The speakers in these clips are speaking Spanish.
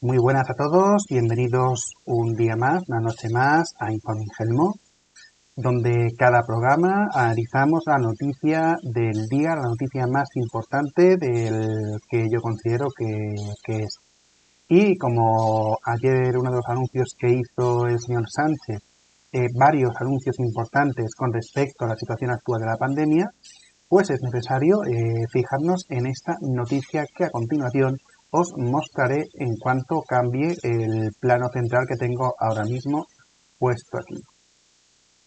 Muy buenas a todos, bienvenidos un día más, una noche más a Infomingelmo, donde cada programa analizamos la noticia del día, la noticia más importante del que yo considero que es. Y como ayer uno de los anuncios que hizo el señor Sánchez, varios anuncios importantes con respecto a la situación actual de la pandemia, pues es necesario fijarnos en esta noticia que a continuación os mostraré en cuanto cambie el plano central que tengo ahora mismo puesto aquí.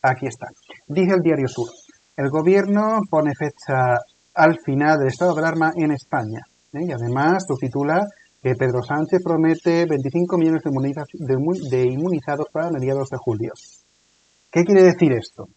Aquí está. Dice el Diario Sur. El gobierno pone fecha al final del estado de alarma en España. Y además subtitula que Pedro Sánchez promete 25 millones de inmunizados para mediados de julio. ¿Qué quiere decir esto?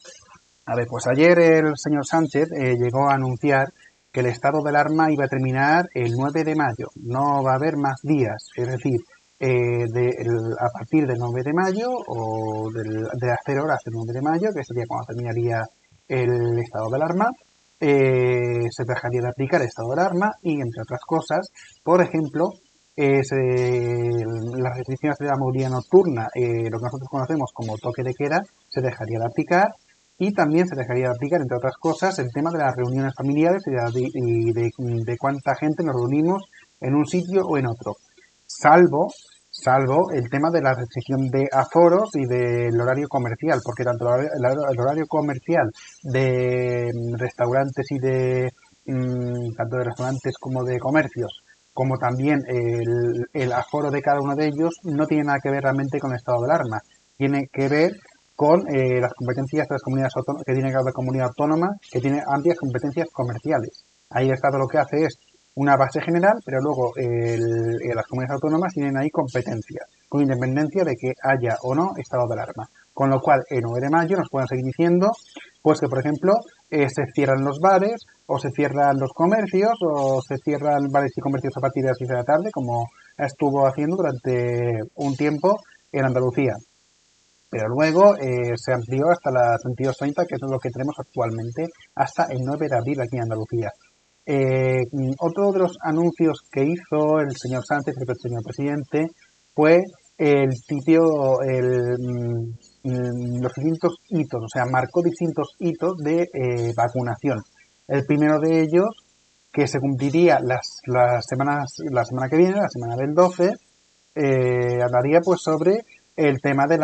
A ver, pues ayer el señor Sánchez llegó a anunciar que el estado de alarma iba a terminar el 9 de mayo. No va a haber más días. Es decir, a partir del 9 de mayo o de las 0 horas del 9 de mayo, que sería cuando terminaría el estado de alarma, se dejaría de aplicar el estado de alarma y, entre otras cosas, por ejemplo, las restricciones de la movilidad nocturna, lo que nosotros conocemos como toque de queda, se dejaría de aplicar. Y también se dejaría de aplicar, entre otras cosas, el tema de las reuniones familiares y de cuánta gente nos reunimos en un sitio o en otro. Salvo el tema de la restricción de aforos y del horario comercial, porque tanto el horario comercial de restaurantes y tanto de restaurantes como de comercios, como también el aforo de cada uno de ellos, no tiene nada que ver realmente con el estado de alarma. Tiene que ver con las competencias de las comunidades autónomas, que tiene cada comunidad autónoma, que tiene amplias competencias comerciales. Ahí el Estado lo que hace es una base general, pero luego las comunidades autónomas tienen ahí competencias, con independencia de que haya o no estado de alarma. Con lo cual, el 9 de mayo nos pueden seguir diciendo, pues que, por ejemplo, se cierran los bares, o se cierran los comercios, o se cierran bares y comercios a partir de las 6 de la tarde, como estuvo haciendo durante un tiempo en Andalucía. Pero luego se amplió hasta las 22:30, que es lo que tenemos actualmente, hasta el 9 de abril aquí en Andalucía. Otro de los anuncios que hizo el señor Sánchez, el señor presidente, fue los distintos hitos, o sea, marcó distintos hitos de vacunación. El primero de ellos, que se cumpliría la semana que viene, la semana del 12, hablaría pues sobre el tema de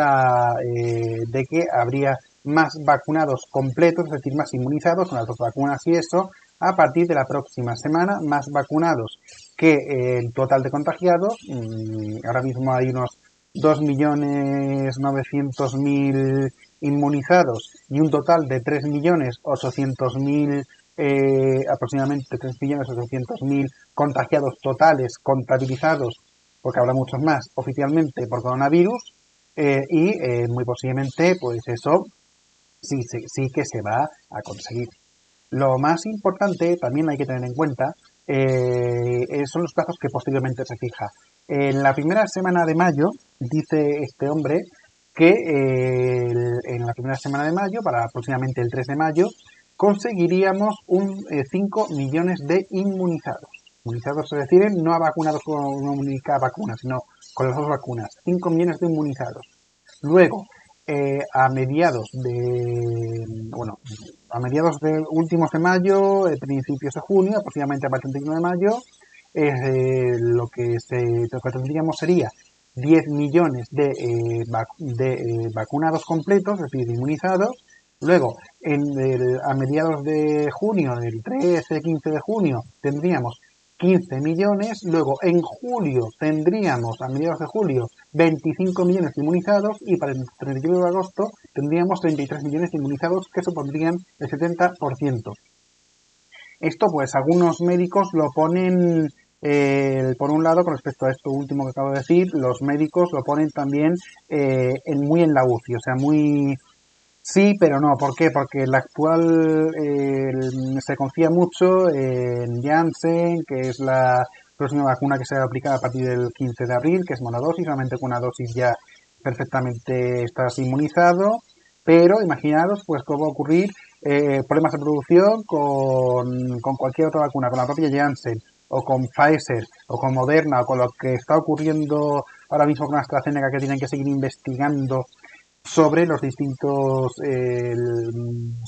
que habría más vacunados completos, es decir, más inmunizados con las dos vacunas y eso, a partir de la próxima semana, más vacunados que el total de contagiados. Ahora mismo hay unos 2.900.000 inmunizados y un total de 3.800.000, aproximadamente 3.800.000 contagiados totales contabilizados, porque habrá muchos más oficialmente por coronavirus, muy posiblemente pues eso sí que se va a conseguir. Lo más importante, también hay que tener en cuenta, son los plazos que posteriormente se fija. En la primera semana de mayo, dice este hombre, que en la primera semana de mayo, para aproximadamente el 3 de mayo, conseguiríamos 5 millones de inmunizados. Inmunizados se refiere no a vacunados con una única vacuna, sino con las dos vacunas. 5 millones de inmunizados. Luego, a mediados de últimos de mayo, principios de junio, aproximadamente a partir del 31 de mayo, lo que tendríamos sería 10 millones de vacunados completos, es decir, inmunizados. Luego, a mediados de junio, del 13-15 de junio, tendríamos 15 millones. Luego, en julio, tendríamos, a mediados de julio, 25 millones de inmunizados, y para el 31 de agosto tendríamos 33 millones de inmunizados, que supondrían el 70%. Esto, pues, algunos médicos lo ponen, por un lado, con respecto a esto último que acabo de decir, los médicos lo ponen también muy en la UCI, o sea, muy... Sí, pero no. ¿Por qué? Porque el actual se confía mucho en Janssen, que es la próxima vacuna que se va a aplicar a partir del 15 de abril, que es monodosis. Solamente con una dosis ya perfectamente estás inmunizado. Pero imaginaros pues cómo va a ocurrir problemas de producción con cualquier otra vacuna, con la propia Janssen, o con Pfizer, o con Moderna, o con lo que está ocurriendo ahora mismo con AstraZeneca, que tienen que seguir investigando sobre los distintos,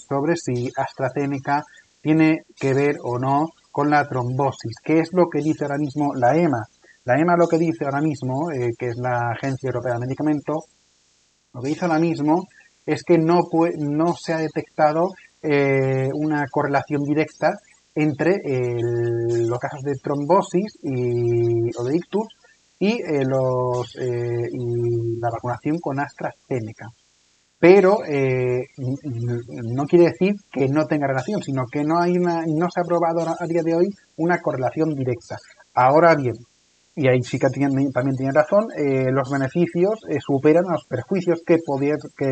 sobre si AstraZeneca tiene que ver o no con la trombosis. ¿Qué es lo que dice ahora mismo la EMA? La EMA lo que dice ahora mismo, que es la Agencia Europea de Medicamentos, lo que dice ahora mismo es que no se ha detectado una correlación directa entre los casos de trombosis o de ictus y la vacunación con AstraZeneca. Pero no quiere decir que no tenga relación, sino que no se ha probado a día de hoy una correlación directa. Ahora bien, y ahí sí que también tiene razón, los beneficios superan a los perjuicios que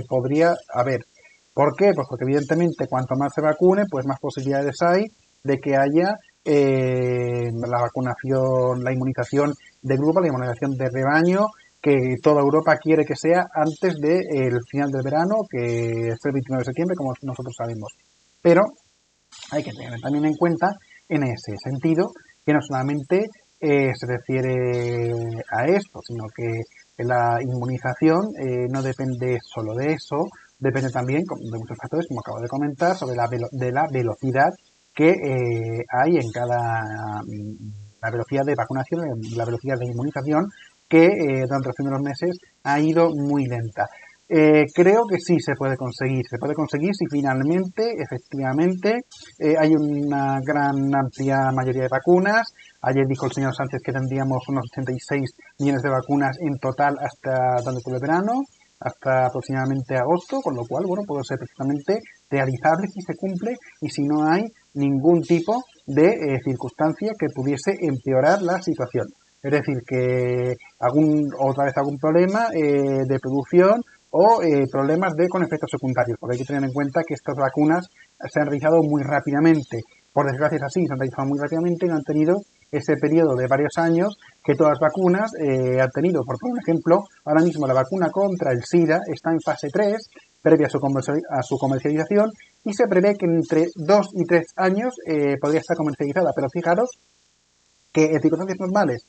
podría haber. ¿Por qué? Pues porque evidentemente cuanto más se vacune, pues más posibilidades hay de que haya la vacunación, la inmunización de grupo, la inmunización de rebaño, que toda Europa quiere que sea antes del final del verano, que es el 29 de septiembre, como nosotros sabemos. Pero hay que tener también en cuenta, en ese sentido, que no solamente se refiere a esto, sino que la inmunización no depende solo de eso, depende también de muchos factores, como acabo de comentar, sobre de la velocidad que hay en la velocidad de vacunación, la velocidad de inmunización, que durante los primeros meses ha ido muy lenta. Creo que sí se puede conseguir. Se puede conseguir si finalmente, efectivamente, hay una gran amplia mayoría de vacunas. Ayer dijo el señor Sánchez que tendríamos unos 86 millones de vacunas en total hasta todo el verano, hasta aproximadamente agosto, con lo cual, bueno, puede ser perfectamente realizable si se cumple y si no hay ningún tipo de circunstancia que pudiese empeorar la situación. Es decir, que otra vez algún problema de producción o problemas con efectos secundarios, porque hay que tener en cuenta que estas vacunas se han realizado muy rápidamente. Por desgracia es así, se han realizado muy rápidamente y no han tenido ese periodo de varios años que todas las vacunas han tenido. Por ejemplo, ahora mismo la vacuna contra el SIDA está en fase 3, previa a su comercialización, y se prevé que entre 2 y 3 años podría estar comercializada. Pero fijaros que en circunstancias normales,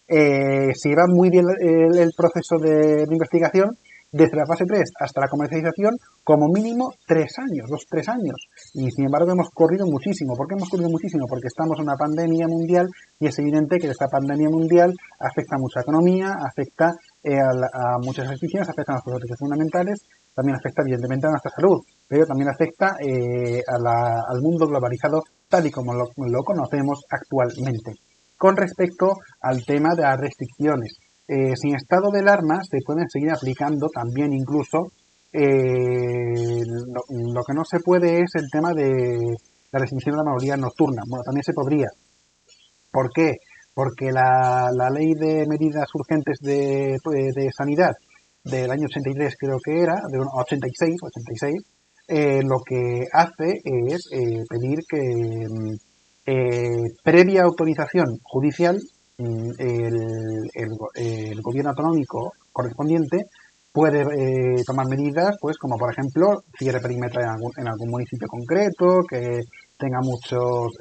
si va muy bien el proceso de investigación, desde la fase 3 hasta la comercialización, como mínimo 3 años, 2-3 años. Y sin embargo hemos corrido muchísimo. ¿Por qué hemos corrido muchísimo? Porque estamos en una pandemia mundial y es evidente que esta pandemia mundial afecta a mucha economía, afecta a muchas restricciones, afecta a nuestros derechos fundamentales, también afecta evidentemente a nuestra salud, pero también afecta al mundo globalizado tal y como lo conocemos actualmente. Con respecto al tema de las restricciones, sin estado de alarma se pueden seguir aplicando también incluso lo que no se puede es el tema de la restricción de la movilidad nocturna. Bueno, también se podría. ¿Por qué? Porque la ley de medidas urgentes de sanidad del año 83 creo que era, de 86, lo que hace es pedir que previa autorización judicial el gobierno autonómico correspondiente puede tomar medidas, pues como por ejemplo cierre perimetral en algún municipio concreto, que tenga muchos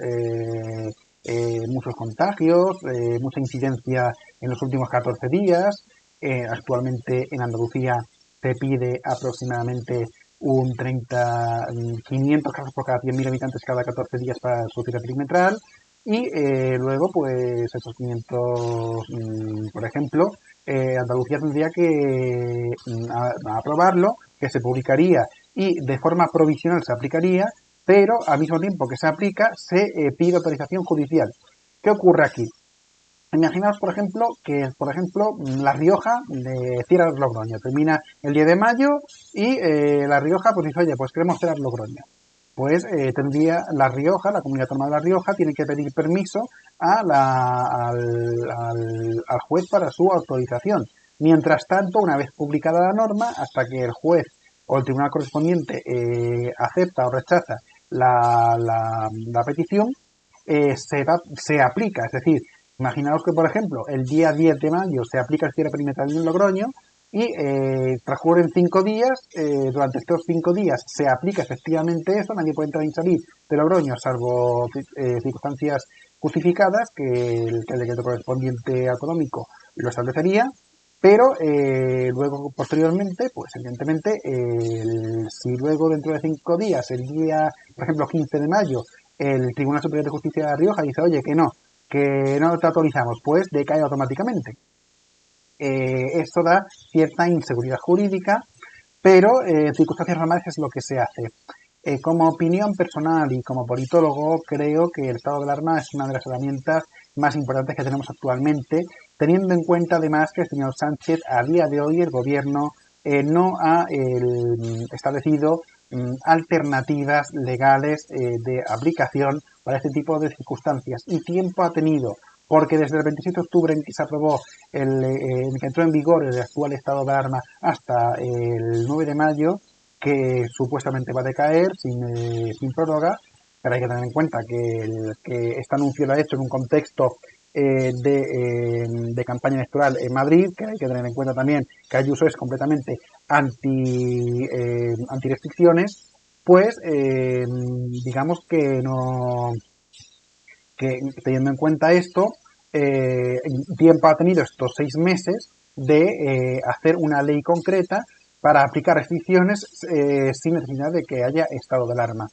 contagios, mucha incidencia en los últimos 14 días. Actualmente en Andalucía se pide aproximadamente 500 casos por cada 100.000 habitantes cada 14 días para su cierre perimetral. Y luego, pues esos 500, por ejemplo, Andalucía tendría que aprobarlo, que se publicaría y de forma provisional se aplicaría, pero al mismo tiempo que se aplica se pide autorización judicial. ¿Qué ocurre aquí? Imaginaos, por ejemplo, que La Rioja cierra Logroño, termina el 10 de mayo y La Rioja pues dice, oye, pues queremos cerrar Logroño. Pues tendría La Rioja, la comunidad autónoma de La Rioja, tiene que pedir permiso al juez para su autorización. Mientras tanto, una vez publicada la norma, hasta que el juez o el tribunal correspondiente acepta o rechaza la petición, se aplica. Es decir, imaginaos que, por ejemplo, el día 10 de mayo se aplica el cierre perimetral en Logroño y transcurren 5 días, durante estos 5 días se aplica efectivamente eso, nadie puede entrar ni salir de Logroño salvo circunstancias justificadas que el decreto correspondiente autonómico lo establecería, pero luego posteriormente, pues evidentemente, si luego dentro de 5 días, el día, por ejemplo, 15 de mayo, el Tribunal Superior de Justicia de La Rioja dice, oye, que no te autorizamos, pues decae automáticamente. Esto da cierta inseguridad jurídica, pero en circunstancias normales es lo que se hace. Como opinión personal y como politólogo, creo que el estado de alarma es una de las herramientas más importantes que tenemos actualmente, teniendo en cuenta además que el señor Sánchez, a día de hoy, el gobierno no ha establecido alternativas legales de aplicación para este tipo de circunstancias. Y tiempo ha tenido, porque desde el 27 de octubre en que se aprobó, en que entró en vigor el actual estado de alarma, hasta el 9 de mayo, que supuestamente va a decaer sin prórroga, pero hay que tener en cuenta que este anuncio lo ha hecho en un contexto de campaña electoral en Madrid, que hay que tener en cuenta también que Ayuso es completamente anti restricciones, pues digamos que no, que teniendo en cuenta esto, tiempo ha tenido estos 6 meses de hacer una ley concreta para aplicar restricciones sin necesidad de que haya estado de alarma.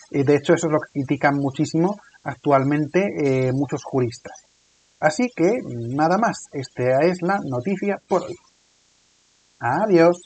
De hecho, eso es lo que critican muchísimo actualmente muchos juristas. Así que, nada más, esta es la noticia por hoy. Adiós.